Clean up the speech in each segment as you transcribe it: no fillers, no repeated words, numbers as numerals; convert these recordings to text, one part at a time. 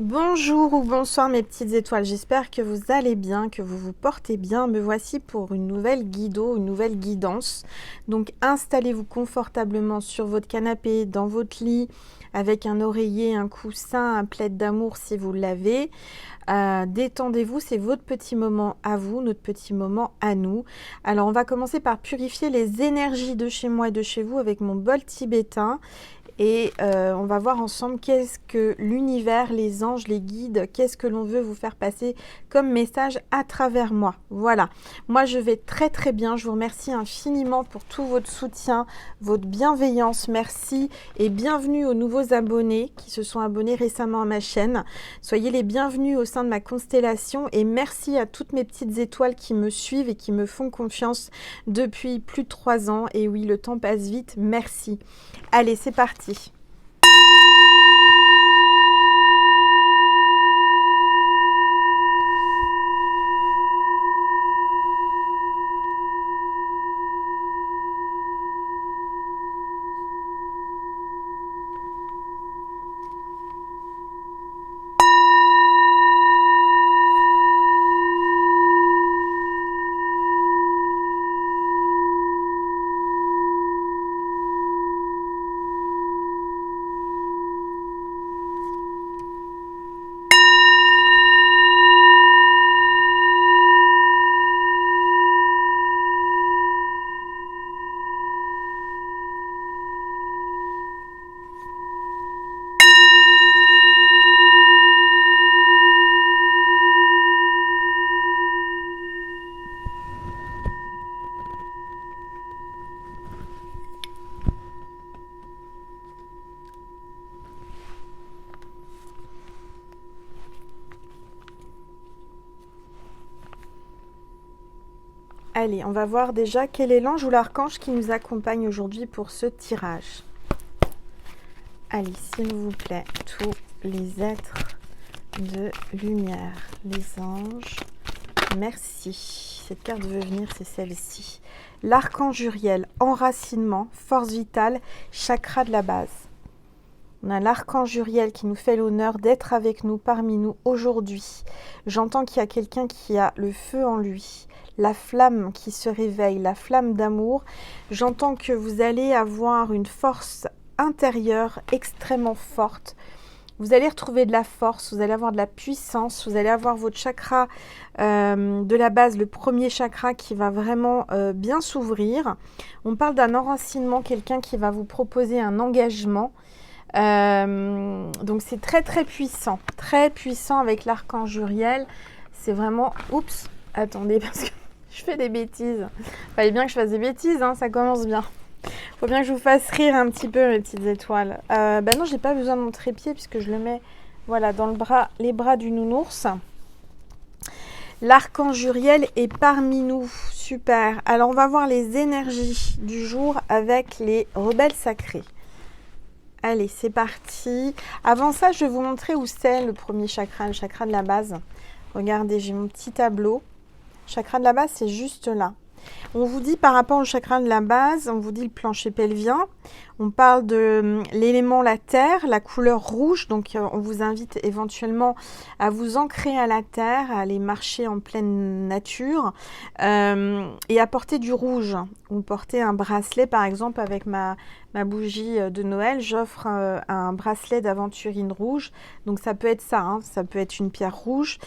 Bonjour ou bonsoir mes petites étoiles, j'espère que vous allez bien, que vous vous portez bien. Me voici pour une nouvelle guido, une nouvelle guidance. Donc installez-vous confortablement sur votre canapé, dans votre lit, avec un oreiller, un coussin, un plaid d'amour si vous l'avez. Détendez-vous, c'est votre petit moment à vous, notre petit moment à nous. Alors on va commencer par purifier les énergies de chez moi et de chez vous avec mon bol tibétain. Et on va voir ensemble qu'est-ce que l'univers, les anges, les guides, qu'est-ce que l'on veut vous faire passer comme message à travers moi. Voilà, moi je vais très très bien, je vous remercie infiniment pour tout votre soutien, votre bienveillance, merci et bienvenue aux nouveaux abonnés qui se sont abonnés récemment à ma chaîne. Soyez les bienvenus au sein de ma constellation et merci à toutes mes petites étoiles qui me suivent et qui me font confiance depuis plus de 3 ans. Et oui, le temps passe vite, merci. Allez, c'est parti. Allez, on va voir déjà quel est l'ange ou l'archange qui nous accompagne aujourd'hui pour ce tirage. Allez, s'il vous plaît, tous les êtres de lumière, les anges, merci. Cette carte veut venir, c'est celle-ci. L'archange Uriel, enracinement, force vitale, chakra de la base. On a l'archange Uriel qui nous fait l'honneur d'être avec nous, parmi nous aujourd'hui. J'entends qu'il y a quelqu'un qui a le feu en lui, la flamme qui se réveille, la flamme d'amour. J'entends que vous allez avoir une force intérieure extrêmement forte. Vous allez retrouver de la force, vous allez avoir de la puissance, vous allez avoir votre chakra de la base, le premier chakra qui va vraiment bien s'ouvrir. On parle d'un enracinement, quelqu'un qui va vous proposer un engagement. Donc c'est très puissant avec l'archange Uriel. C'est vraiment... Oups, attendez parce que je fais des bêtises. Fallait bien que je fasse des bêtises, hein, ça commence bien. Faut bien que je vous fasse rire un petit peu mes petites étoiles. Bah non, j'ai pas besoin de mon trépied puisque je le mets voilà, dans les bras du nounours. L'archange Uriel est parmi nous. Super. Alors on va voir les énergies du jour avec les rebelles sacrés. Allez, c'est parti. Avant ça, je vais vous montrer où c'est le premier chakra, le chakra de la base. Regardez, j'ai mon petit tableau. Le chakra de la base, c'est juste là. On vous dit par rapport au chakra de la base, on vous dit le plancher pelvien. On parle de l'élément la terre, la couleur rouge. Donc, on vous invite éventuellement à vous ancrer à la terre, à aller marcher en pleine nature et à porter du rouge. Ou porter un bracelet, par exemple, avec ma bougie de Noël. J'offre un bracelet d'aventurine rouge. Donc, ça peut être ça, hein, ça peut être une pierre rouge.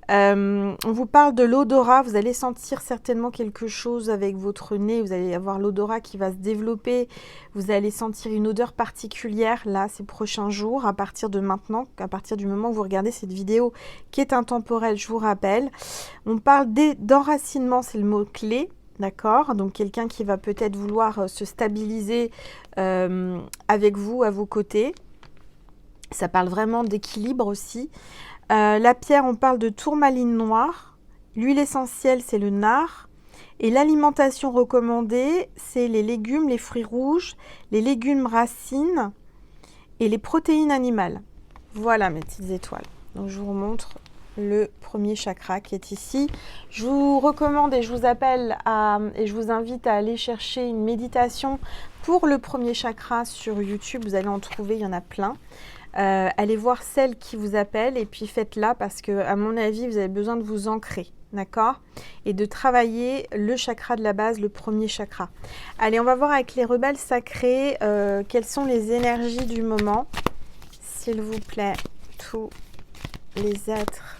On vous parle de l'odorat, vous allez sentir certainement quelque chose avec votre nez, vous allez avoir l'odorat qui va se développer, vous allez sentir une odeur particulière là ces prochains jours, à partir de maintenant, à partir du moment où vous regardez cette vidéo qui est intemporelle, je vous rappelle. On parle d'enracinement, c'est le mot-clé. D'accord, donc quelqu'un qui va peut-être vouloir se stabiliser avec vous, à vos côtés. Ça parle vraiment d'équilibre aussi. La pierre, on parle de tourmaline noire. L'huile essentielle, c'est le nard. Et l'alimentation recommandée, c'est les légumes, les fruits rouges, les légumes racines et les protéines animales. Voilà mes petites étoiles. Donc je vous montre le premier chakra qui est ici. Je vous recommande et je vous appelle et je vous invite à aller chercher une méditation pour le premier chakra sur YouTube. Vous allez en trouver, il y en a plein. allez voir celle qui vous appelle et puis faites-la parce que, à mon avis, vous avez besoin de vous ancrer, d'accord? Et de travailler le chakra de la base, le premier chakra. Allez, on va voir avec les rebelles sacrés quelles sont les énergies du moment. S'il vous plaît, tous les êtres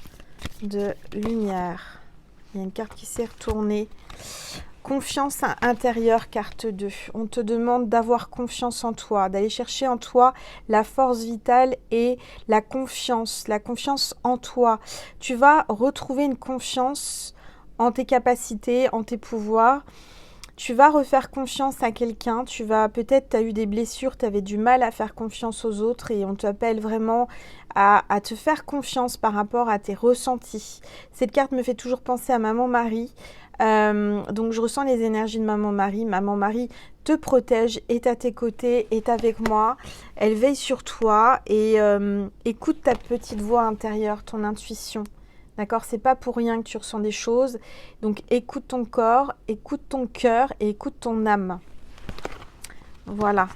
de lumière. Il y a une carte qui s'est retournée. Confiance intérieure, carte 2. On te demande d'avoir confiance en toi, d'aller chercher en toi la force vitale et la confiance en toi. Tu vas retrouver une confiance en tes capacités, en tes pouvoirs. Tu vas refaire confiance à quelqu'un. Peut-être tu as eu des blessures, tu avais du mal à faire confiance aux autres et on t'appelle vraiment à te faire confiance par rapport à tes ressentis. Cette carte me fait toujours penser à Maman Marie. Donc je ressens les énergies de Maman Marie. Maman Marie te protège, est à tes côtés, est avec moi. Elle veille sur toi et écoute ta petite voix intérieure, ton intuition. D'accord? C'est pas pour rien que tu ressens des choses. Donc écoute ton corps, écoute ton cœur et écoute ton âme. Voilà.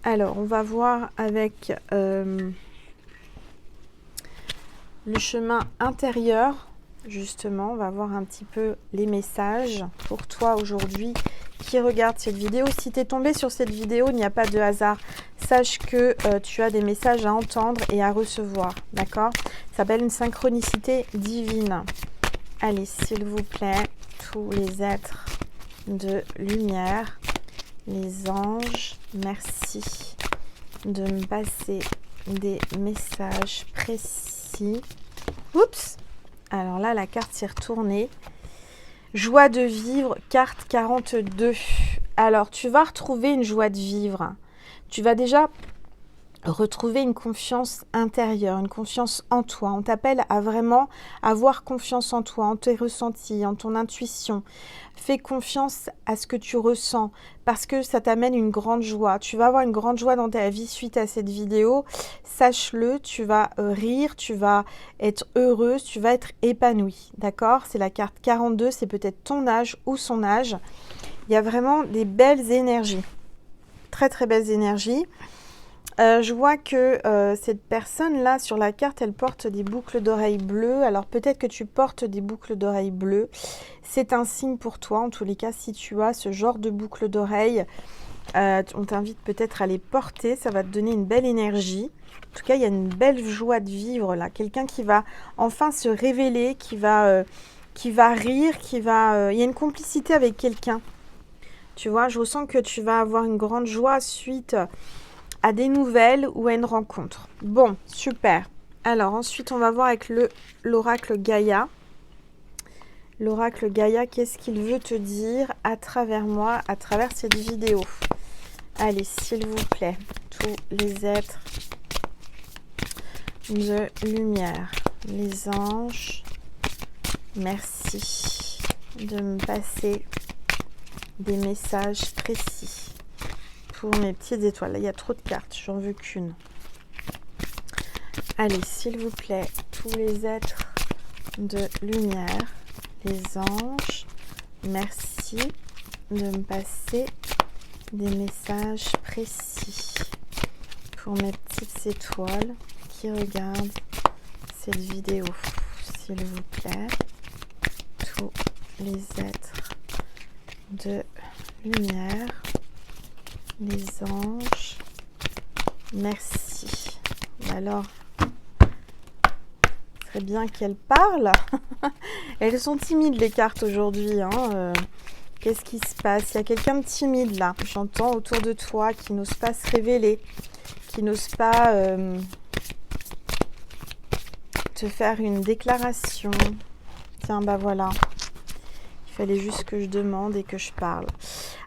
Alors on va voir avec le chemin intérieur. Justement, on va voir un petit peu les messages pour toi aujourd'hui qui regarde cette vidéo. Si tu es tombé sur cette vidéo, il n'y a pas de hasard. Sache que tu as des messages à entendre et à recevoir. D'accord? Ça s'appelle une synchronicité divine. Allez, s'il vous plaît, tous les êtres de lumière, les anges, merci de me passer des messages précis. Oups! Alors là, la carte s'est retournée. Joie de vivre, carte 42. Alors, tu vas retrouver une joie de vivre. Tu vas déjà retrouver une confiance intérieure, une confiance en toi. On t'appelle à vraiment avoir confiance en toi, en tes ressentis, en ton intuition. Fais confiance à ce que tu ressens parce que ça t'amène une grande joie. Tu vas avoir une grande joie dans ta vie suite à cette vidéo. Sache-le, tu vas rire, tu vas être heureuse, tu vas être épanouie. D'accord? C'est la carte 42, c'est peut-être ton âge ou son âge. Il y a vraiment des belles énergies. Très très belles énergies. Je vois que cette personne-là, sur la carte, elle porte des boucles d'oreilles bleues. Alors, peut-être que tu portes des boucles d'oreilles bleues. C'est un signe pour toi. En tous les cas, si tu as ce genre de boucles d'oreilles, on t'invite peut-être à les porter. Ça va te donner une belle énergie. En tout cas, il y a une belle joie de vivre là. Quelqu'un qui va enfin se révéler, qui va rire, il y a une complicité avec quelqu'un. Tu vois, je ressens que tu vas avoir une grande joie suite à des nouvelles ou à une rencontre. Bon, super. Alors ensuite, on va voir avec l'oracle Gaïa. L'oracle Gaïa, qu'est-ce qu'il veut te dire à travers moi, à travers cette vidéo? Allez, s'il vous plaît, tous les êtres de lumière, les anges, merci de me passer des messages précis. Pour mes petites étoiles. Là, il y a trop de cartes. J'en veux qu'une. Allez, s'il vous plaît, tous les êtres de lumière, les anges, merci de me passer des messages précis pour mes petites étoiles qui regardent cette vidéo. S'il vous plaît, tous les êtres de lumière, les anges, merci. Alors, très bien qu'elles parlent. Elles sont timides les cartes aujourd'hui. Qu'est-ce qui se passe? Il y a quelqu'un de timide là. J'entends autour de toi qui n'ose pas se révéler, qui n'ose pas te faire une déclaration. Tiens, bah voilà. Il fallait juste que je demande et que je parle.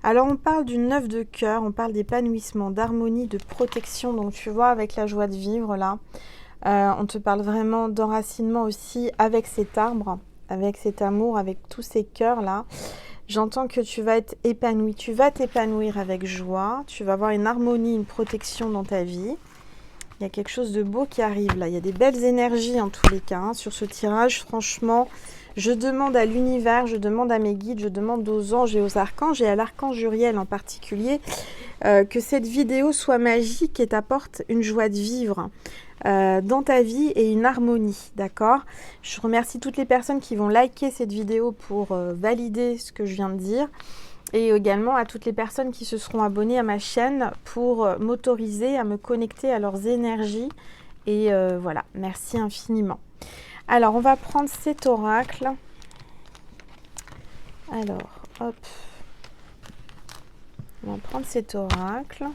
Alors, on parle d'une 9 de cœur, on parle d'épanouissement, d'harmonie, de protection. Donc, tu vois, avec la joie de vivre, là, on te parle vraiment d'enracinement aussi avec cet arbre, avec cet amour, avec tous ces cœurs-là. J'entends que tu vas être épanoui. Tu vas t'épanouir avec joie. Tu vas avoir une harmonie, une protection dans ta vie. Il y a quelque chose de beau qui arrive là. Il y a des belles énergies en tous les cas hein, sur ce tirage. Franchement, je demande à l'univers, je demande à mes guides, je demande aux anges et aux archanges et à l'archange Uriel en particulier que cette vidéo soit magique et t'apporte une joie de vivre dans ta vie et une harmonie, d'accord? Je remercie toutes les personnes qui vont liker cette vidéo pour valider ce que je viens de dire. Et également à toutes les personnes qui se seront abonnées à ma chaîne pour m'autoriser à me connecter à leurs énergies. Et voilà, merci infiniment. Alors, on va prendre cet oracle. Alors, hop. On va prendre cet oracle.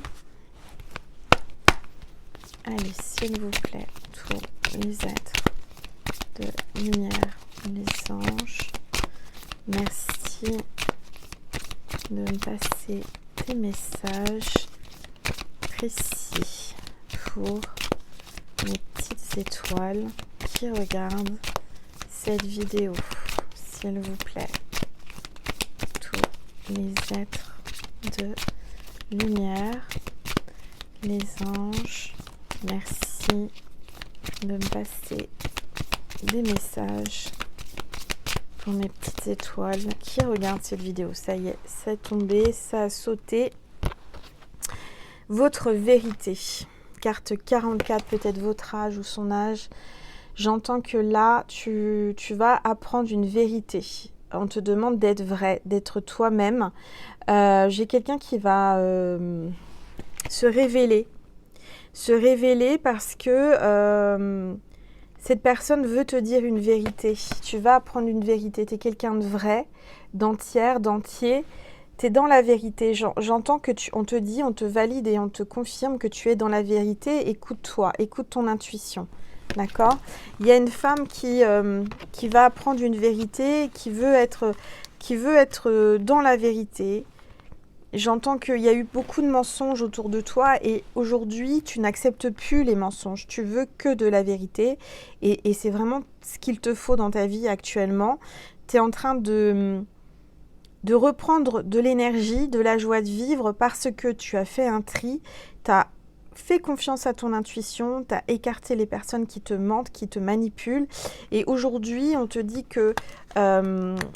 Allez, s'il vous plaît, tous les êtres de lumière, les anges. Merci de me passer des messages précis pour mes petites étoiles qui regardent cette vidéo, s'il vous plaît. Tous les êtres de lumière, les anges, merci de me passer des messages pour mes petites étoiles qui regardent cette vidéo. Ça y est, ça est tombé, ça a sauté. Votre vérité. Carte 44, peut-être votre âge ou son âge. J'entends que là, tu vas apprendre une vérité. On te demande d'être vrai, d'être toi-même. J'ai quelqu'un qui va se révéler. Se révéler parce que cette personne veut te dire une vérité. Tu vas apprendre une vérité. Tu es quelqu'un de vrai, d'entière, d'entier. Tu es dans la vérité. J'entends que on te dit, on te valide et on te confirme que tu es dans la vérité. Écoute-toi, écoute ton intuition. D'accord? Il y a une femme qui va apprendre une vérité, qui veut être dans la vérité. J'entends qu'il y a eu beaucoup de mensonges autour de toi et aujourd'hui, tu n'acceptes plus les mensonges. Tu veux que de la vérité et c'est vraiment ce qu'il te faut dans ta vie actuellement. Tu es en train de reprendre de l'énergie, de la joie de vivre parce que tu as fait un tri, tu as fait confiance à ton intuition, tu as écarté les personnes qui te mentent, qui te manipulent. Et aujourd'hui, on te dit que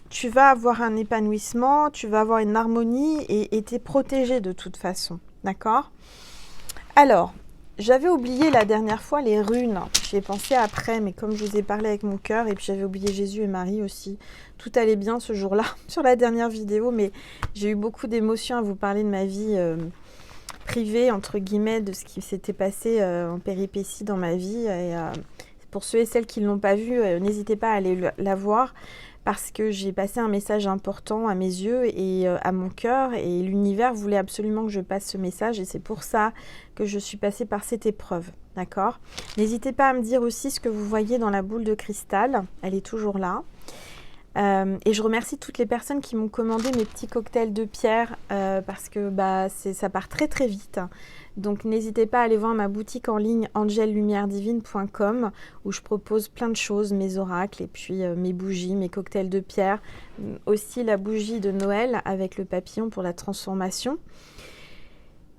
tu vas avoir un épanouissement, tu vas avoir une harmonie et tu es protégé de toute façon. D'accord? Alors, j'avais oublié la dernière fois les runes. J'y ai pensé après, mais comme je vous ai parlé avec mon cœur, et puis j'avais oublié Jésus et Marie aussi. Tout allait bien ce jour-là sur la dernière vidéo, mais j'ai eu beaucoup d'émotions à vous parler de ma vie privée, entre guillemets, de ce qui s'était passé en péripétie dans ma vie. Et pour ceux et celles qui ne l'ont pas vu, n'hésitez pas à aller la voir parce que j'ai passé un message important à mes yeux et à mon cœur et l'univers voulait absolument que je passe ce message et c'est pour ça que je suis passée par cette épreuve. D'accord? N'hésitez pas à me dire aussi ce que vous voyez dans la boule de cristal. Elle est toujours là. Et je remercie toutes les personnes qui m'ont commandé mes petits cocktails de pierre parce que ça part très très vite. Donc n'hésitez pas à aller voir ma boutique en ligne angellumièredivine.com où je propose plein de choses, mes oracles et puis mes bougies, mes cocktails de pierre. Aussi la bougie de Noël avec le papillon pour la transformation.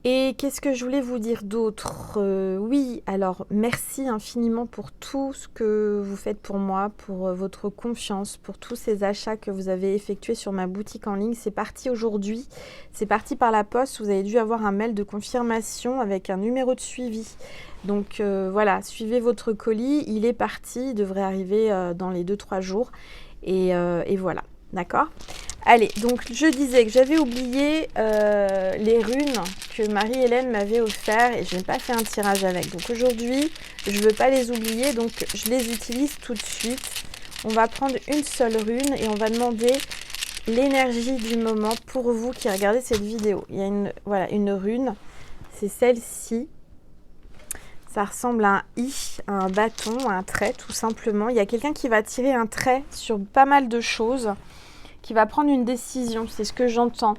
Et qu'est-ce que je voulais vous dire d'autre? Oui, alors merci infiniment pour tout ce que vous faites pour moi, pour votre confiance, pour tous ces achats que vous avez effectués sur ma boutique en ligne. C'est parti aujourd'hui, c'est parti par la poste. Vous avez dû avoir un mail de confirmation avec un numéro de suivi. Donc voilà, suivez votre colis, il est parti, il devrait arriver dans les 2-3 jours. Et voilà, d'accord? Allez, donc je disais que j'avais oublié les runes que Marie-Hélène m'avait offert et je n'ai pas fait un tirage avec. Donc aujourd'hui, je ne veux pas les oublier, donc je les utilise tout de suite. On va prendre une seule rune et on va demander l'énergie du moment pour vous qui regardez cette vidéo. Il y a une rune, c'est celle-ci. Ça ressemble à un i, à un bâton, à un trait tout simplement. Il y a quelqu'un qui va tirer un trait sur pas mal de choses, qui va prendre une décision, c'est ce que j'entends.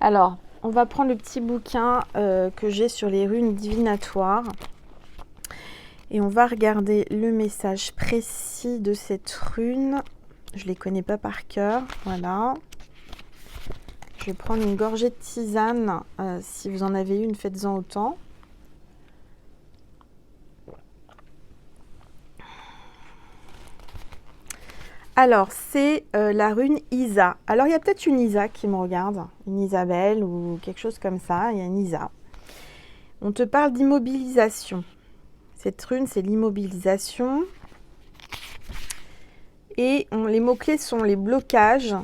Alors, on va prendre le petit bouquin que j'ai sur les runes divinatoires et on va regarder le message précis de cette rune. Je ne les connais pas par cœur, voilà. Je vais prendre une gorgée de tisane, si vous en avez une, faites-en autant. Alors, c'est la rune Isa. Alors, il y a peut-être une Isa qui me regarde, une Isabelle ou quelque chose comme ça. Il y a une Isa. On te parle d'immobilisation. Cette rune, c'est l'immobilisation. Et les mots-clés sont les blocages,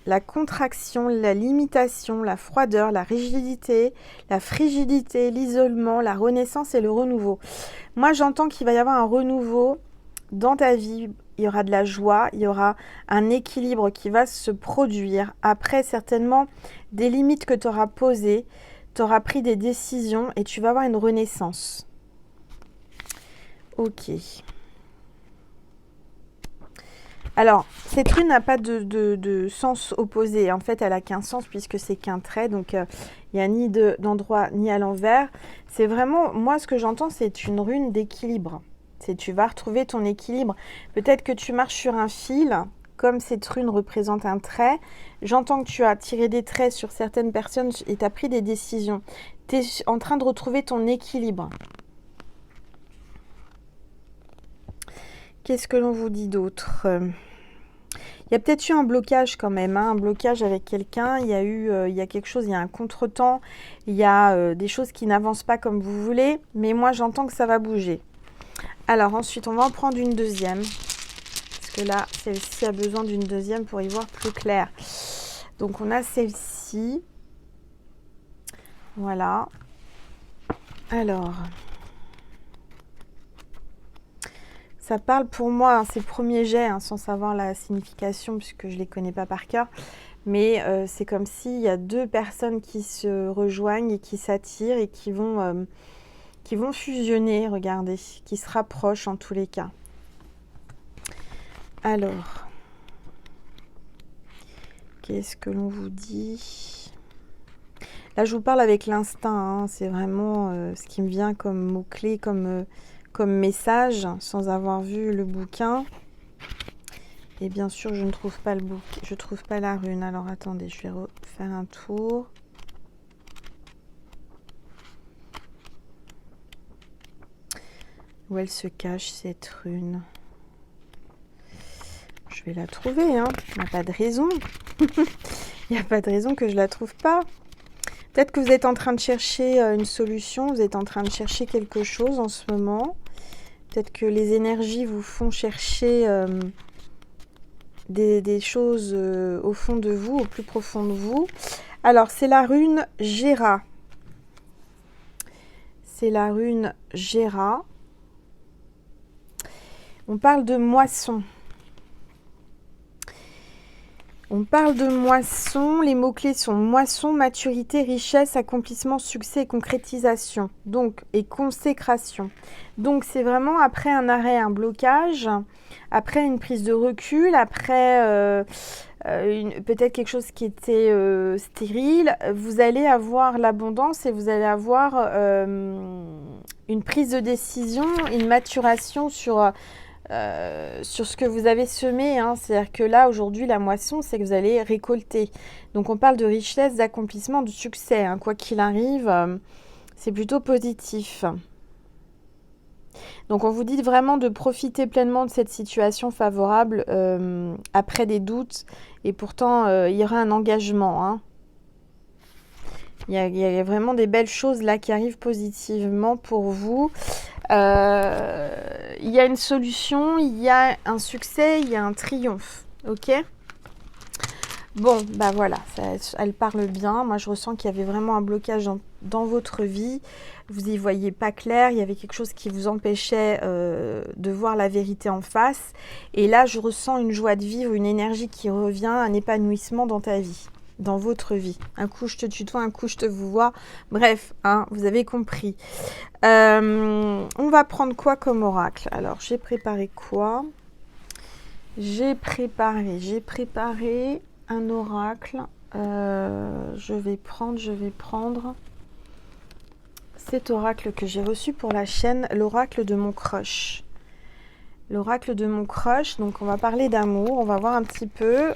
la contraction, la limitation, la froideur, la rigidité, la frigidité, l'isolement, la renaissance et le renouveau. Moi, j'entends qu'il va y avoir un renouveau dans ta vie. Il y aura de la joie, il y aura un équilibre qui va se produire. Après, certainement, des limites que tu auras posées, tu auras pris des décisions et tu vas avoir une renaissance. Ok. Alors, cette rune n'a pas de sens opposé. En fait, elle n'a qu'un sens puisque c'est qu'un trait. Donc, il n'y a ni d'endroit ni à l'envers. C'est vraiment, moi, ce que j'entends, c'est une rune d'équilibre. Tu vas retrouver ton équilibre. Peut-être que tu marches sur un fil, comme cette rune représente un trait. J'entends que tu as tiré des traits sur certaines personnes et tu as pris des décisions. Tu es en train de retrouver ton équilibre. Qu'est-ce que l'on vous dit d'autre ? Il y a peut-être eu un blocage quand même, hein, un blocage avec quelqu'un. Il y a quelque chose, il y a un contretemps. Il y a des choses qui n'avancent pas comme vous voulez. Mais moi, j'entends que ça va bouger. Alors ensuite, on va en prendre une deuxième. Parce que là, celle-ci a besoin d'une deuxième pour y voir plus clair. Donc, on a celle-ci. Voilà. Alors... Ça parle pour moi, hein, c'est le premier jet, hein, sans savoir la signification, puisque je ne les connais pas par cœur. Mais c'est comme s'il y a deux personnes qui se rejoignent et qui s'attirent et qui vont fusionner, regardez, qui se rapprochent en tous les cas. Alors, qu'est-ce que l'on vous dit ? Là, je vous parle avec l'instinct, hein, c'est vraiment ce qui me vient comme mot-clé, comme message, sans avoir vu le bouquin. Et bien sûr, je ne trouve pas le bouquin, je trouve pas la rune. Alors attendez, je vais refaire un tour. Où elle se cache cette rune? Je vais la trouver, hein. Il n'y a pas de raison. Il n'y a pas de raison que je la trouve pas. Peut-être que vous êtes en train de chercher une solution, vous êtes en train de chercher quelque chose en ce moment. Peut-être que les énergies vous font chercher des choses au fond de vous, au plus profond de vous. Alors, c'est la rune Gera. C'est la rune Gera. On parle de moisson. On parle de moisson, les mots-clés sont moisson, maturité, richesse, accomplissement, succès et concrétisation, donc, et consécration. Donc, c'est vraiment après un arrêt, un blocage, après une prise de recul, après peut-être quelque chose qui était stérile, vous allez avoir l'abondance et vous allez avoir une prise de décision, une maturation sur ce que vous avez semé, hein. C'est-à-dire que là, aujourd'hui, la moisson, c'est que vous allez récolter. Donc, on parle de richesse, d'accomplissement, de succès, hein. Quoi qu'il arrive, c'est plutôt positif. Donc, on vous dit vraiment de profiter pleinement de cette situation favorable après des doutes. Et pourtant, il y aura un engagement, hein. Il y a vraiment des belles choses là qui arrivent positivement pour vous. Il y a une solution, il y a un succès, il y a un triomphe. Ok ? Bon, bah voilà, elle parle bien. Moi, je ressens qu'il y avait vraiment un blocage dans votre vie. Vous n'y voyez pas clair. Il y avait quelque chose qui vous empêchait de voir la vérité en face. Et là, je ressens une joie de vivre, une énergie qui revient, un épanouissement dans ta vie. Dans votre vie. Un coup je te tutoie, un coup je te vous vois. Bref, hein, vous avez compris. On va prendre quoi comme oracle? Alors, j'ai préparé quoi? J'ai préparé un oracle. Je vais prendre cet oracle que j'ai reçu pour la chaîne, l'oracle de mon crush. L'oracle de mon crush, donc on va parler d'amour, on va voir un petit peu...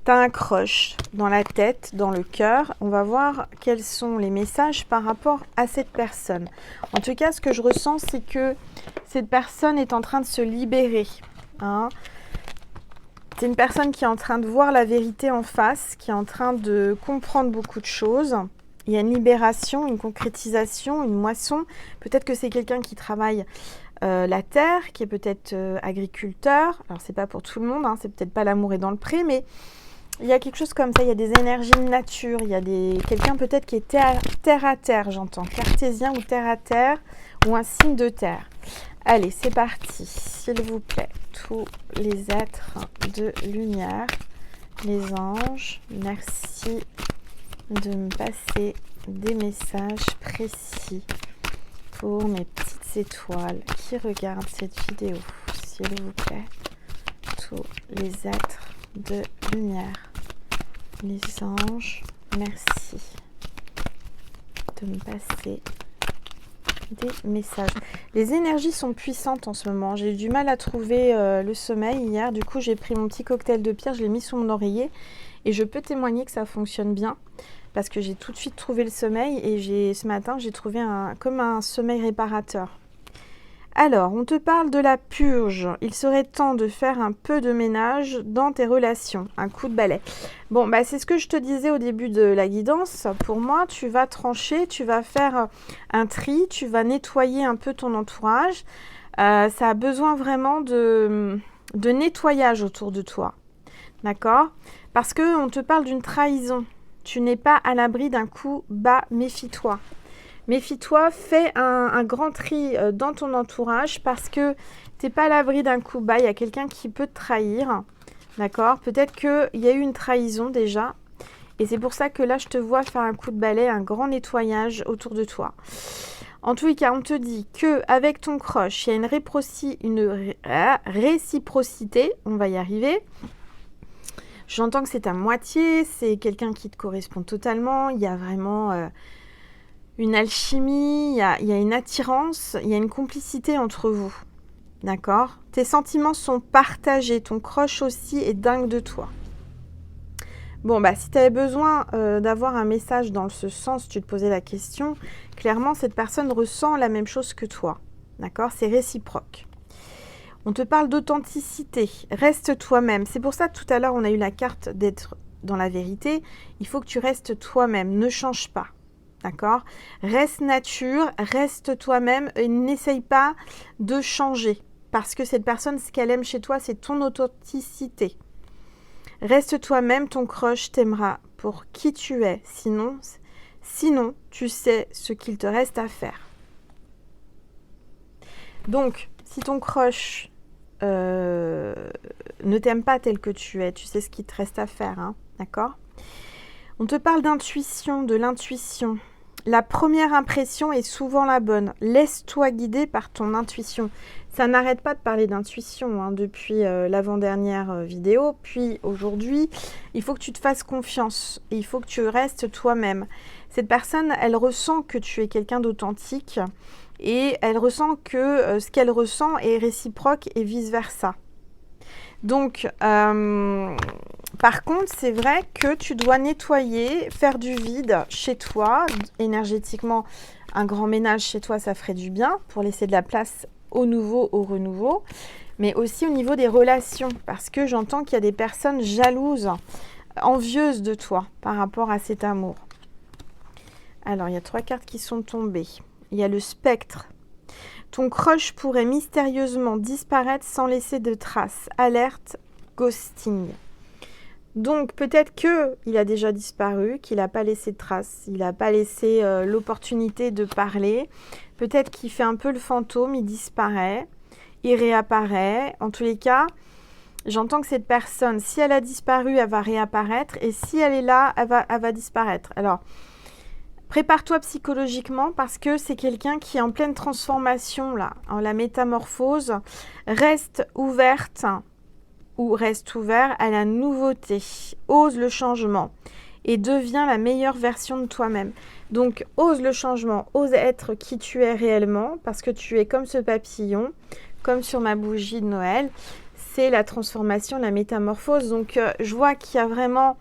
T'as un crush dans la tête, dans le cœur. On va voir quels sont les messages par rapport à cette personne. En tout cas, ce que je ressens, c'est que cette personne est en train de se libérer. Hein. C'est une personne qui est en train de voir la vérité en face, qui est en train de comprendre beaucoup de choses. Il y a une libération, une concrétisation, une moisson. Peut-être que c'est quelqu'un qui travaille la terre, qui est peut-être agriculteur. Alors, c'est pas pour tout le monde, hein, c'est peut-être pas l'amour est dans le pré, mais il y a quelque chose comme ça. Il y a des énergies de nature. Il y a quelqu'un peut-être qui est terre à terre, j'entends. Cartésien ou terre à terre, ou un signe de terre. Allez, c'est parti. S'il vous plaît, tous les êtres de lumière, les anges, merci de me passer des messages précis pour mes petites étoiles qui regardent cette vidéo. S'il vous plaît, tous les êtres de lumière, les anges, merci de me passer des messages. Les énergies sont puissantes en ce moment. J'ai eu du mal à trouver le sommeil hier. Du coup, j'ai pris mon petit cocktail de pierre, je l'ai mis sous mon oreiller et je peux témoigner que ça fonctionne bien parce que j'ai tout de suite trouvé le sommeil et ce matin, j'ai trouvé comme un sommeil réparateur. Alors, on te parle de la purge. Il serait temps de faire un peu de ménage dans tes relations. Un coup de balai. Bon, bah, c'est ce que je te disais au début de la guidance. Pour moi, tu vas trancher, tu vas faire un tri, tu vas nettoyer un peu ton entourage. Ça a besoin vraiment de nettoyage autour de toi. D'accord? Parce qu'on te parle d'une trahison. Tu n'es pas à l'abri d'un coup bas, méfie-toi. Méfie-toi, fais un grand tri dans ton entourage parce que tu n'es pas à l'abri d'un coup bas. Il y a quelqu'un qui peut te trahir. D'accord? Peut-être qu'il y a eu une trahison déjà. Et c'est pour ça que là, je te vois faire un coup de balai, un grand nettoyage autour de toi. En tous les cas, on te dit qu'avec ton crush, il y a une réciprocité. On va y arriver. J'entends que c'est à moitié. C'est quelqu'un qui te correspond totalement. Il y a vraiment... une alchimie, il y a une attirance, il y a une complicité entre vous. D'accord? Tes sentiments sont partagés, ton crush aussi est dingue de toi. Bon, bah, si tu avais besoin d'avoir un message dans ce sens, tu te posais la question, clairement, cette personne ressent la même chose que toi. D'accord? C'est réciproque. On te parle d'authenticité. Reste toi-même. C'est pour ça que tout à l'heure, on a eu la carte d'être dans la vérité. Il faut que tu restes toi-même. Ne change pas. D'accord? Reste nature, reste toi-même et n'essaye pas de changer. Parce que cette personne, ce qu'elle aime chez toi, c'est ton authenticité. Reste toi-même, ton crush t'aimera pour qui tu es. Sinon, tu sais ce qu'il te reste à faire. Donc, si ton crush ne t'aime pas tel que tu es, tu sais ce qu'il te reste à faire. Hein, d'accord? On te parle d'intuition, de l'intuition. La première impression est souvent la bonne. Laisse-toi guider par ton intuition. Ça n'arrête pas de parler d'intuition hein, depuis l'avant-dernière vidéo. Puis aujourd'hui, il faut que tu te fasses confiance. Et il faut que tu restes toi-même. Cette personne, elle ressent que tu es quelqu'un d'authentique. Et elle ressent que ce qu'elle ressent est réciproque et vice-versa. Donc, par contre, c'est vrai que tu dois nettoyer, faire du vide chez toi. Énergétiquement, un grand ménage chez toi, ça ferait du bien pour laisser de la place au nouveau, au renouveau. Mais aussi au niveau des relations, parce que j'entends qu'il y a des personnes jalouses, envieuses de toi par rapport à cet amour. Alors, il y a 3 cartes qui sont tombées. Il y a le spectre. Ton crush pourrait mystérieusement disparaître sans laisser de traces. Alerte, ghosting. Donc, peut-être qu'il a déjà disparu, qu'il n'a pas laissé de traces, il n'a pas laissé l'opportunité de parler. Peut-être qu'il fait un peu le fantôme, il disparaît, il réapparaît. En tous les cas, j'entends que cette personne, si elle a disparu, elle va réapparaître. Et si elle est là, elle va disparaître. Alors, prépare-toi psychologiquement parce que c'est quelqu'un qui est en pleine transformation, là, en la métamorphose. Reste ouverte ou reste ouvert à la nouveauté. Ose le changement et deviens la meilleure version de toi-même. Donc, ose le changement, ose être qui tu es réellement parce que tu es comme ce papillon, comme sur ma bougie de Noël. C'est la transformation, la métamorphose. Donc, je vois qu'il y a vraiment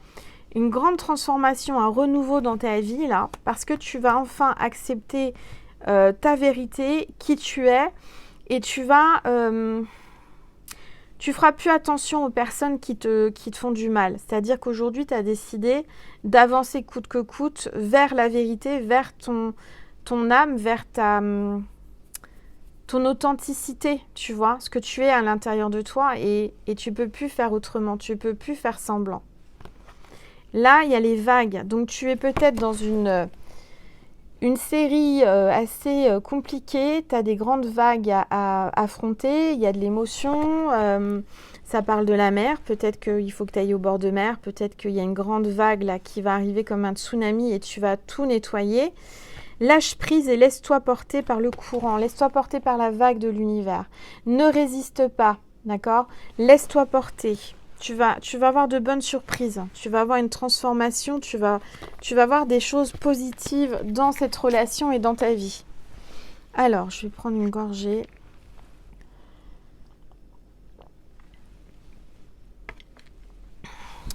une grande transformation, un renouveau dans ta vie, là, parce que tu vas enfin accepter ta vérité, qui tu es, et tu vas Tu feras plus attention aux personnes qui te font du mal. C'est-à-dire qu'aujourd'hui, tu as décidé d'avancer coûte que coûte vers la vérité, vers ton âme, vers ton authenticité, tu vois, ce que tu es à l'intérieur de toi et tu peux plus faire autrement, tu peux plus faire semblant. Là, il y a les vagues, donc tu es peut-être dans une série assez compliquée, tu as des grandes vagues à affronter, il y a de l'émotion, ça parle de la mer, peut-être qu'il faut que tu ailles au bord de mer, peut-être qu'il y a une grande vague là qui va arriver comme un tsunami et tu vas tout nettoyer. Lâche prise et laisse-toi porter par le courant, laisse-toi porter par la vague de l'univers. Ne résiste pas, d'accord? Laisse-toi porter. Tu vas avoir de bonnes surprises, tu vas avoir une transformation, tu vas avoir des choses positives dans cette relation et dans ta vie. Alors, je vais prendre une gorgée.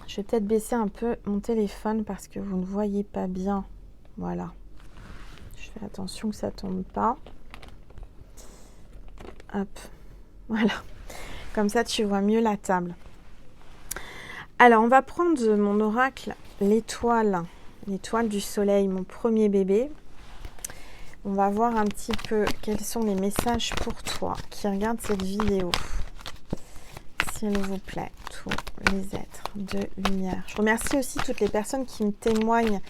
Je vais peut-être baisser un peu mon téléphone parce que vous ne voyez pas bien. Voilà. Je fais attention que ça ne tombe pas. Hop. Voilà. Comme ça, tu vois mieux la table. Alors, on va prendre mon oracle, l'étoile du soleil, mon premier bébé. On va voir un petit peu quels sont les messages pour toi qui regardent cette vidéo. S'il vous plaît, tous les êtres de lumière. Je remercie aussi toutes les personnes qui me témoignent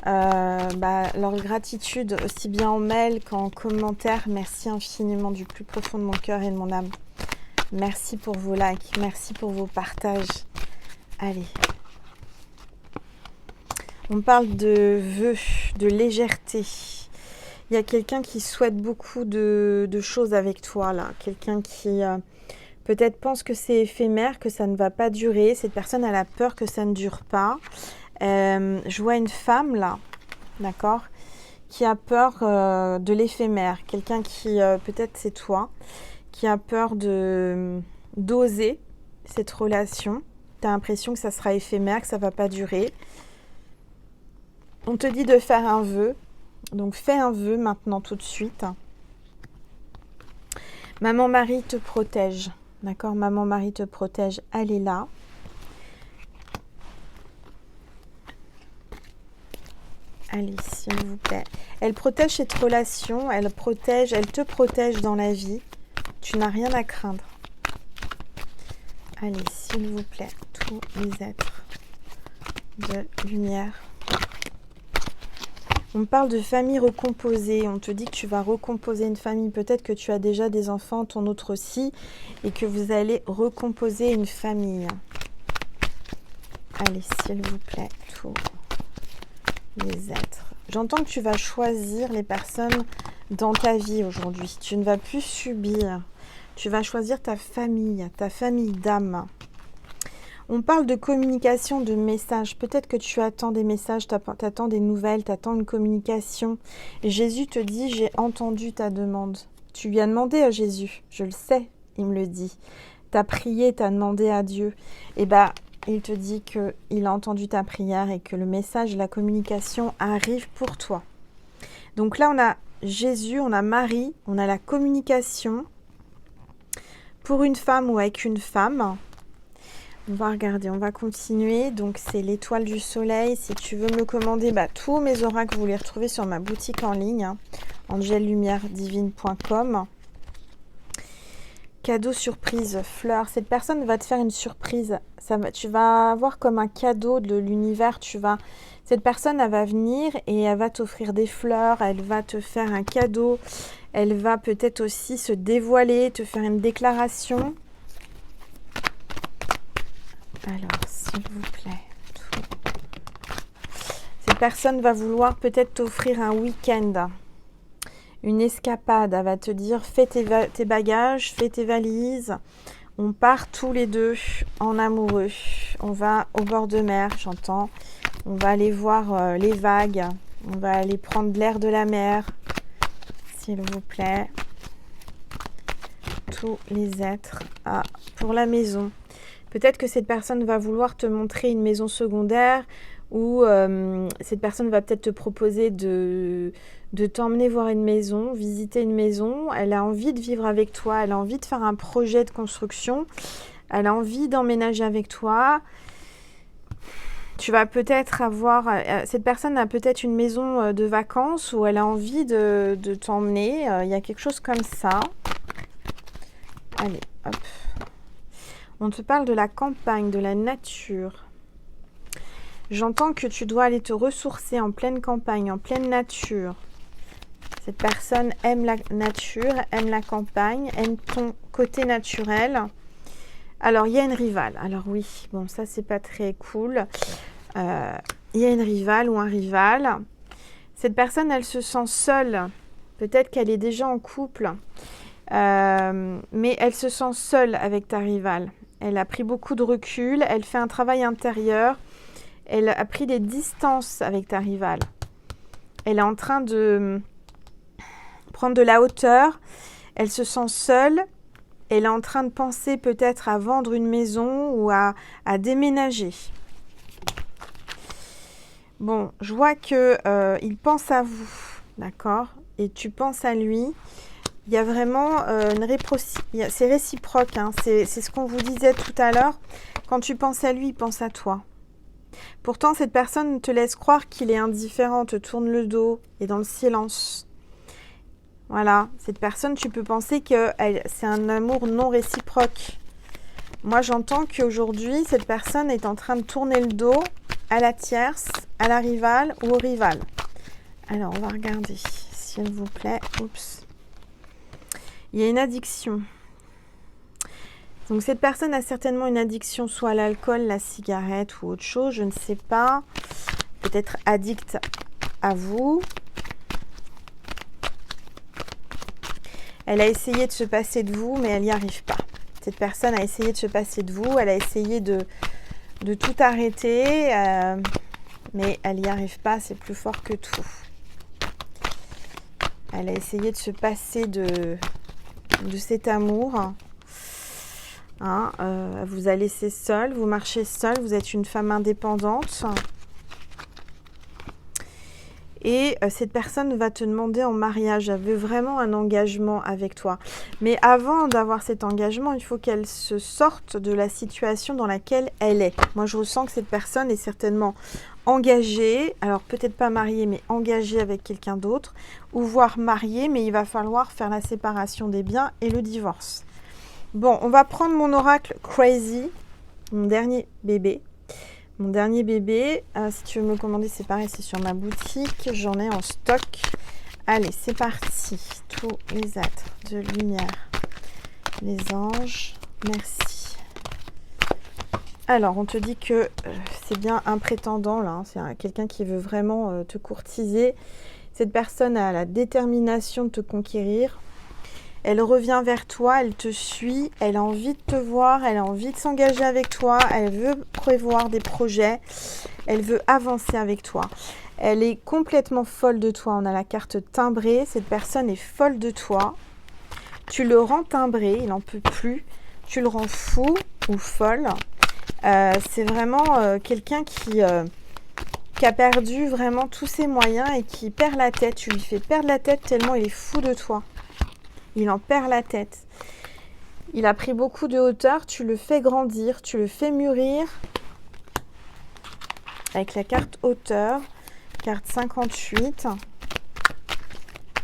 leur gratitude, aussi bien en mail qu'en commentaire. Merci infiniment du plus profond de mon cœur et de mon âme. Merci pour vos likes, merci pour vos partages. Allez. On parle de vœux, de légèreté. Il y a quelqu'un qui souhaite beaucoup de choses avec toi, là. Quelqu'un qui peut-être pense que c'est éphémère, que ça ne va pas durer. Cette personne, elle a peur que ça ne dure pas. Je vois une femme, là, d'accord, qui a peur de l'éphémère. Quelqu'un qui, peut-être c'est toi, qui a peur d'oser cette relation. Tu as l'impression que ça sera éphémère, que ça ne va pas durer. On te dit de faire un vœu. Donc, fais un vœu maintenant, tout de suite. Maman Marie te protège. D'accord? Maman Marie te protège. Elle est là. Allez, s'il vous plaît. Elle protège cette relation. Elle te protège dans la vie. Tu n'as rien à craindre. Allez, s'il vous plaît, tous les êtres de lumière. On parle de famille recomposée. On te dit que tu vas recomposer une famille. Peut-être que tu as déjà des enfants, ton autre aussi, et que vous allez recomposer une famille. Allez, s'il vous plaît, tous les êtres. J'entends que tu vas choisir les personnes dans ta vie aujourd'hui. Tu ne vas plus subir. Tu vas choisir ta famille d'âme. On parle de communication, de messages. Peut-être que tu attends des messages, tu attends des nouvelles, tu attends une communication. Et Jésus te dit, j'ai entendu ta demande. Tu lui as demandé à Jésus, je le sais, il me le dit. Tu as prié, tu as demandé à Dieu. Et il te dit qu'il a entendu ta prière et que le message, la communication arrive pour toi. Donc là, on a Jésus, on a Marie, on a la communication pour une femme ou avec une femme. On va regarder, on va continuer. Donc, c'est l'étoile du soleil. Si tu veux me commander, tous mes oracles, vous les retrouvez sur ma boutique en ligne, angellumieredivine.com. Cadeau surprise, fleur. Cette personne va te faire une surprise. Tu vas avoir comme un cadeau de l'univers. Cette personne, elle va venir et elle va t'offrir des fleurs. Elle va te faire un cadeau. Elle va peut-être aussi se dévoiler, te faire une déclaration. Alors, s'il vous plaît. Cette personne va vouloir peut-être t'offrir un week-end. Une escapade. Elle va te dire, fais tes bagages, fais tes valises. On part tous les deux en amoureux. On va au bord de mer, j'entends. On va aller voir les vagues. On va aller prendre l'air de la mer. S'il vous plaît. Tous les êtres. Pour la maison. Peut-être que cette personne va vouloir te montrer une maison secondaire ou cette personne va peut-être te proposer de t'emmener voir une maison, visiter une maison. Elle a envie de vivre avec toi, elle a envie de faire un projet de construction, elle a envie d'emménager avec toi. Tu vas peut-être avoir... cette personne a peut-être une maison de vacances où elle a envie de t'emmener. Il y a quelque chose comme ça. Allez, hop. On te parle de la campagne, de la nature. J'entends que tu dois aller te ressourcer en pleine campagne, en pleine nature. Cette personne aime la nature, aime la campagne, aime ton côté naturel. Alors, il y a une rivale. Alors oui, bon, ça, c'est pas très cool. Il y a une rivale ou un rival. Cette personne, elle se sent seule. Peut-être qu'elle est déjà en couple. Mais elle se sent seule avec ta rivale. Elle a pris beaucoup de recul. Elle fait un travail intérieur. Elle a pris des distances avec ta rivale. Elle est en train de prendre de la hauteur. Elle se sent seule. Elle est en train de penser peut-être à vendre une maison ou à déménager. Bon, je vois que il pense à vous, d'accord? Et tu penses à lui. Il y a vraiment une réciprocité. C'est réciproque, hein. C'est ce qu'on vous disait tout à l'heure. Quand tu penses à lui, il pense à toi. Pourtant, cette personne te laisse croire qu'il est indifférent, te tourne le dos et dans le silence. Voilà, cette personne, tu peux penser que c'est un amour non réciproque. Moi, j'entends qu'aujourd'hui, cette personne est en train de tourner le dos à la tierce, à la rivale ou au rival. Alors, on va regarder, s'il vous plaît. Oups. Il y a une addiction. Donc, cette personne a certainement une addiction soit à l'alcool, la cigarette ou autre chose, je ne sais pas. Peut-être addict à vous. Elle a essayé de se passer de vous, mais elle n'y arrive pas. Cette personne a essayé de se passer de vous, elle a essayé de tout arrêter, mais elle n'y arrive pas, c'est plus fort que tout. Elle a essayé de se passer de cet amour. Hein, elle vous a laissé seule, vous marchez seule, vous êtes une femme indépendante. Et cette personne va te demander en mariage, elle veut vraiment un engagement avec toi. Mais avant d'avoir cet engagement, il faut qu'elle se sorte de la situation dans laquelle elle est. Moi, je ressens que cette personne est certainement engagée, alors peut-être pas mariée, mais engagée avec quelqu'un d'autre, ou voire mariée, mais il va falloir faire la séparation des biens et le divorce. Bon, on va prendre mon oracle Crazy, mon dernier bébé. Mon dernier bébé, si tu veux me le commander, c'est pareil, c'est sur ma boutique. J'en ai en stock. Allez, c'est parti. Tous les êtres de lumière, les anges, merci. Alors, on te dit que c'est bien un prétendant, là. Hein, c'est quelqu'un qui veut vraiment te courtiser. Cette personne a la détermination de te conquérir. Elle revient vers toi, elle te suit, elle a envie de te voir, elle a envie de s'engager avec toi, elle veut prévoir des projets, elle veut avancer avec toi. Elle est complètement folle de toi. On a la carte timbrée, cette personne est folle de toi. Tu le rends timbré, il n'en peut plus. Tu le rends fou ou folle. C'est vraiment quelqu'un qui a perdu vraiment tous ses moyens et qui perd la tête. Tu lui fais perdre la tête tellement il est fou de toi. Il en perd la tête. Il a pris beaucoup de hauteur, tu le fais grandir, tu le fais mûrir. Avec la carte hauteur, carte 58.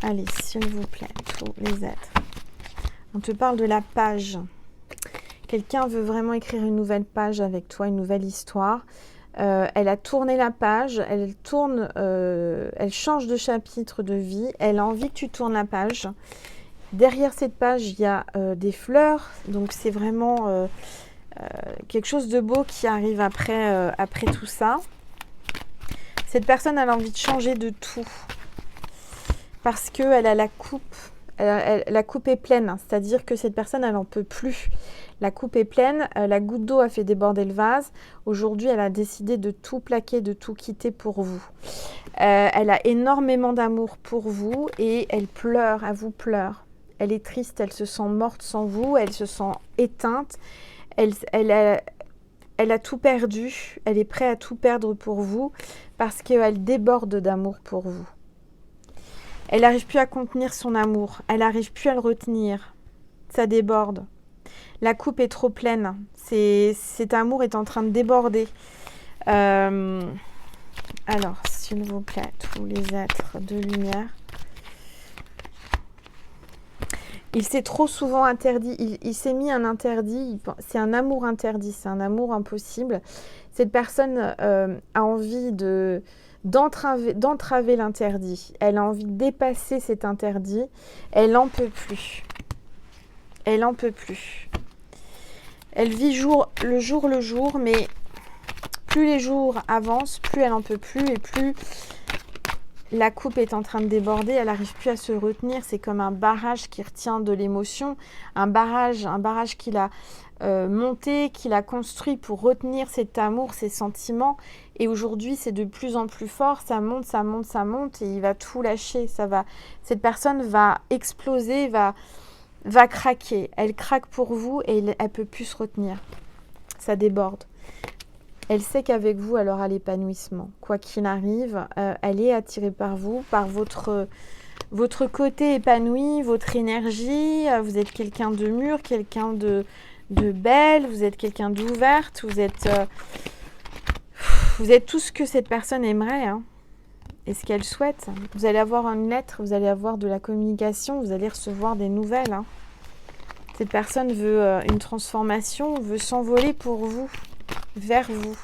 Allez, s'il vous plaît, tous les êtres. On te parle de la page. Quelqu'un veut vraiment écrire une nouvelle page avec toi, une nouvelle histoire. Elle a tourné la page, elle change de chapitre de vie. Elle a envie que tu tournes la page. Derrière cette page, il y a des fleurs, donc c'est vraiment quelque chose de beau qui arrive après tout ça. Cette personne a envie de changer de tout parce qu'elle a la coupe. La coupe est pleine, c'est-à-dire que cette personne, elle n'en peut plus. La coupe est pleine, la goutte d'eau a fait déborder le vase. Aujourd'hui, elle a décidé de tout plaquer, de tout quitter pour vous. Elle a énormément d'amour pour vous et elle pleure, elle vous pleure. Elle est triste, elle se sent morte sans vous, elle se sent éteinte. Elle elle a tout perdu, elle est prête à tout perdre pour vous parce qu'elle déborde d'amour pour vous. Elle n'arrive plus à contenir son amour, elle n'arrive plus à le retenir, ça déborde. La coupe est trop pleine, cet amour est en train de déborder. Alors, s'il vous plaît, tous les êtres de lumière. Il s'est trop souvent interdit, il s'est mis un interdit, c'est un amour interdit, c'est un amour impossible. Cette personne a envie d'entraver l'interdit, elle a envie de dépasser cet interdit, elle n'en peut plus. Elle n'en peut plus. Elle vit le jour, mais plus les jours avancent, plus elle n'en peut plus et plus la coupe est en train de déborder, elle n'arrive plus à se retenir. C'est comme un barrage qui retient de l'émotion, un barrage qu'il a monté, qu'il a construit pour retenir cet amour, ces sentiments. Et aujourd'hui, c'est de plus en plus fort, ça monte, ça monte, ça monte et il va tout lâcher. Cette personne va exploser, va craquer. Elle craque pour vous et elle ne peut plus se retenir. Ça déborde. Elle sait qu'avec vous, elle aura l'épanouissement. Quoi qu'il arrive, elle est attirée par vous, par votre côté épanoui, votre énergie. Vous êtes quelqu'un de mûr, quelqu'un de belle, vous êtes quelqu'un d'ouverte, vous êtes tout ce que cette personne aimerait et ce qu'elle souhaite. Vous allez avoir une lettre, vous allez avoir de la communication, vous allez recevoir des nouvelles. Cette personne veut une transformation, veut s'envoler pour vous. Vers vous.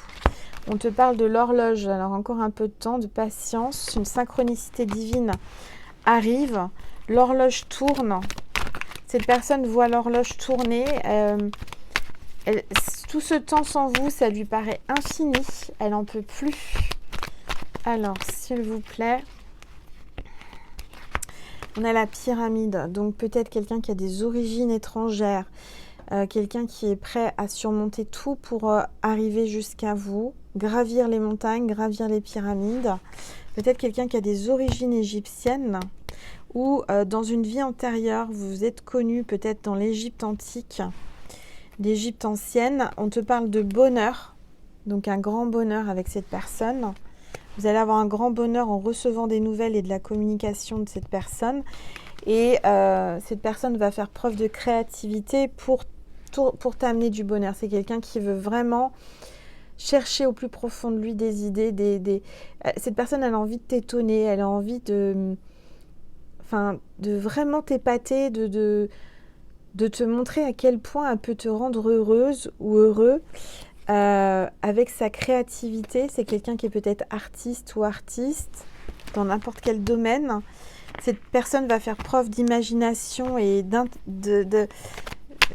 On te parle de l'horloge, alors encore un peu de temps, de patience, une synchronicité divine arrive, l'horloge tourne, cette personne voit l'horloge tourner, tout ce temps sans vous, ça lui paraît infini, elle n'en peut plus. Alors, s'il vous plaît, on a la pyramide, donc peut-être quelqu'un qui a des origines étrangères, quelqu'un qui est prêt à surmonter tout pour arriver jusqu'à vous, gravir les montagnes, gravir les pyramides. Peut-être quelqu'un qui a des origines égyptiennes ou dans une vie antérieure, vous vous êtes connu peut-être dans l'Égypte antique, l'Égypte ancienne. On te parle de bonheur, donc un grand bonheur avec cette personne. Vous allez avoir un grand bonheur en recevant des nouvelles et de la communication de cette personne. Et cette personne va faire preuve de créativité pour t'amener du bonheur. C'est quelqu'un qui veut vraiment chercher au plus profond de lui des idées. Cette personne, elle a envie de t'étonner, elle a envie de vraiment t'épater, de te montrer à quel point elle peut te rendre heureuse ou heureux avec sa créativité. C'est quelqu'un qui est peut-être artiste ou artiste dans n'importe quel domaine. Cette personne va faire preuve d'imagination et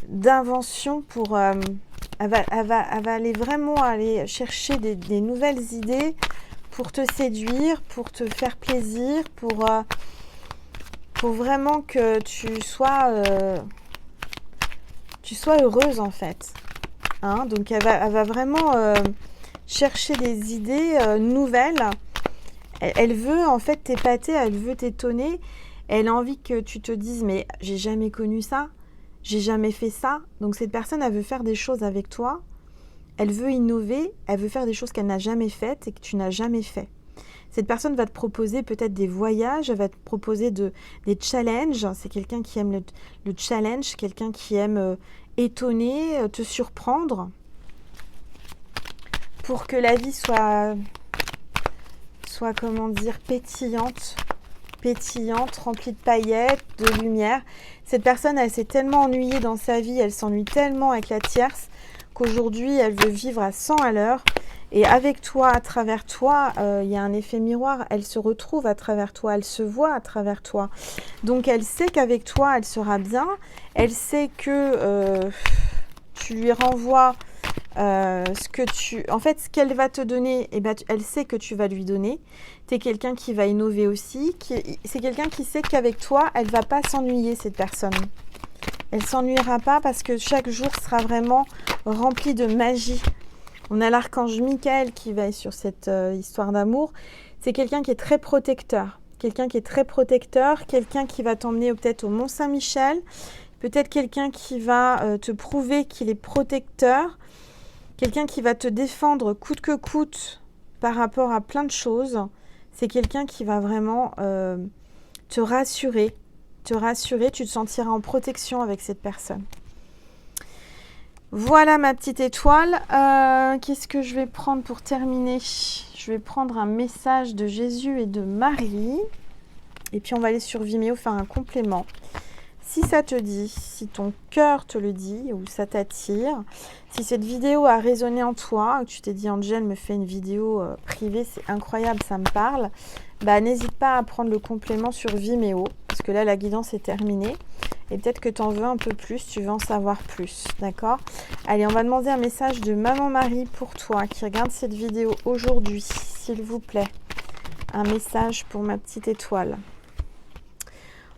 d'invention pour... elle va aller vraiment aller chercher des nouvelles idées pour te séduire, pour te faire plaisir, pour vraiment que tu sois heureuse en fait. Donc elle va vraiment chercher des idées nouvelles. Elle veut en fait t'épater, elle veut t'étonner. Elle a envie que tu te dises mais j'ai jamais connu ça, j'ai jamais fait ça. Donc cette personne, elle veut faire des choses avec toi. Elle veut innover, elle veut faire des choses qu'elle n'a jamais faites et que tu n'as jamais fait. Cette personne va te proposer peut-être des voyages, elle va te proposer des challenges. C'est quelqu'un qui aime le challenge, quelqu'un qui aime étonner, te surprendre pour que la vie soit comment dire, pétillante, remplie de paillettes, de lumière. Cette personne, elle s'est tellement ennuyée dans sa vie, elle s'ennuie tellement avec la tierce qu'aujourd'hui, elle veut vivre à 100 à l'heure. Et avec toi, à travers toi, il y a un effet miroir. Elle se retrouve à travers toi, elle se voit à travers toi. Donc, elle sait qu'avec toi, elle sera bien. Elle sait que tu lui renvoies ce qu'elle va te donner, elle sait que tu vas lui donner. Tu es quelqu'un qui va innover aussi. C'est quelqu'un qui sait qu'avec toi, elle ne va pas s'ennuyer, cette personne. Elle ne s'ennuiera pas parce que chaque jour sera vraiment rempli de magie. On a l'archange Michael qui veille sur cette histoire d'amour. C'est quelqu'un qui est très protecteur. Quelqu'un qui va t'emmener peut-être au Mont-Saint-Michel. Peut-être quelqu'un qui va te prouver qu'il est protecteur. quelqu'un qui va te défendre coûte que coûte par rapport à plein de choses. C'est quelqu'un qui va vraiment te rassurer. Tu te sentiras en protection avec cette personne. Voilà ma petite étoile. Qu'est-ce que je vais prendre pour terminer? Je vais prendre un message de Jésus et de Marie. Et puis on va aller sur Vimeo faire un complément. Si ça te dit, si ton cœur te le dit ou ça t'attire, si cette vidéo a résonné en toi, que tu t'es dit Angel me fait une vidéo privée, c'est incroyable, ça me parle, bah n'hésite pas à prendre le complément sur Vimeo, parce que là la guidance est terminée. Et peut-être que tu en veux un peu plus, tu veux en savoir plus, d'accord? Allez, on va demander un message de Maman Marie pour toi, qui regarde cette vidéo aujourd'hui, s'il vous plaît. Un message pour ma petite étoile.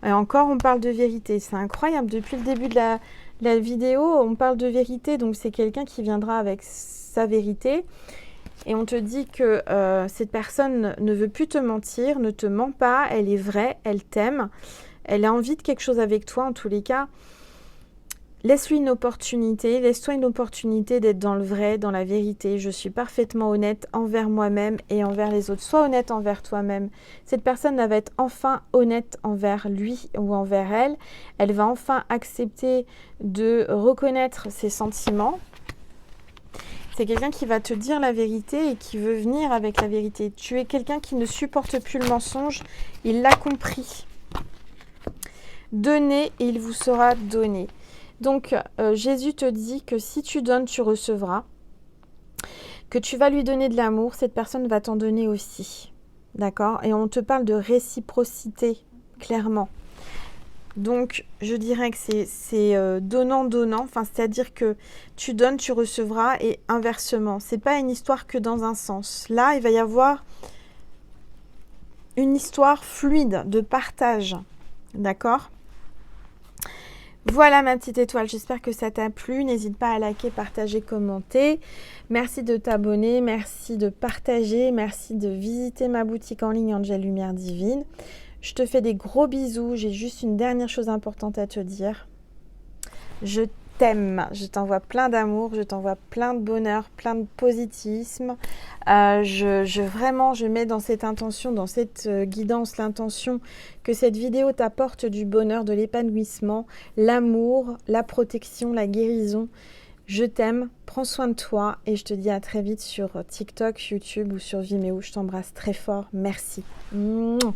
Et encore, on parle de vérité. C'est incroyable. Depuis le début de la vidéo, on parle de vérité. Donc, c'est quelqu'un qui viendra avec sa vérité. Et on te dit que cette personne ne veut plus te mentir, ne te ment pas. Elle est vraie, elle t'aime. Elle a envie de quelque chose avec toi, en tous les cas. Laisse-lui une opportunité. Laisse-toi une opportunité d'être dans le vrai, dans la vérité. Je suis parfaitement honnête envers moi-même et envers les autres. Sois honnête envers toi-même. Cette personne va être enfin honnête envers lui ou envers elle. Elle va enfin accepter de reconnaître ses sentiments. C'est quelqu'un qui va te dire la vérité et qui veut venir avec la vérité. Tu es quelqu'un qui ne supporte plus le mensonge. Il l'a compris. Donnez et il vous sera donné. Donc, Jésus te dit que si tu donnes, tu recevras. Que tu vas lui donner de l'amour, cette personne va t'en donner aussi. D'accord? Et on te parle de réciprocité, clairement. Donc, je dirais que c'est donnant-donnant. Enfin, c'est-à-dire que tu donnes, tu recevras et inversement. C'est pas une histoire que dans un sens. Là, il va y avoir une histoire fluide de partage. D'accord? Voilà ma petite étoile, j'espère que ça t'a plu. N'hésite pas à liker, partager, commenter. Merci de t'abonner, merci de partager, merci de visiter ma boutique en ligne Angel Lumière Divine. Je te fais des gros bisous. J'ai juste une dernière chose importante à te dire. Je t'aime, je t'envoie plein d'amour, je t'envoie plein de bonheur, plein de positivisme. Je mets dans cette intention, dans cette guidance, l'intention que cette vidéo t'apporte du bonheur, de l'épanouissement, l'amour, la protection, la guérison. Je t'aime, prends soin de toi et je te dis à très vite sur TikTok, YouTube ou sur Vimeo. Je t'embrasse très fort, merci. Mouah.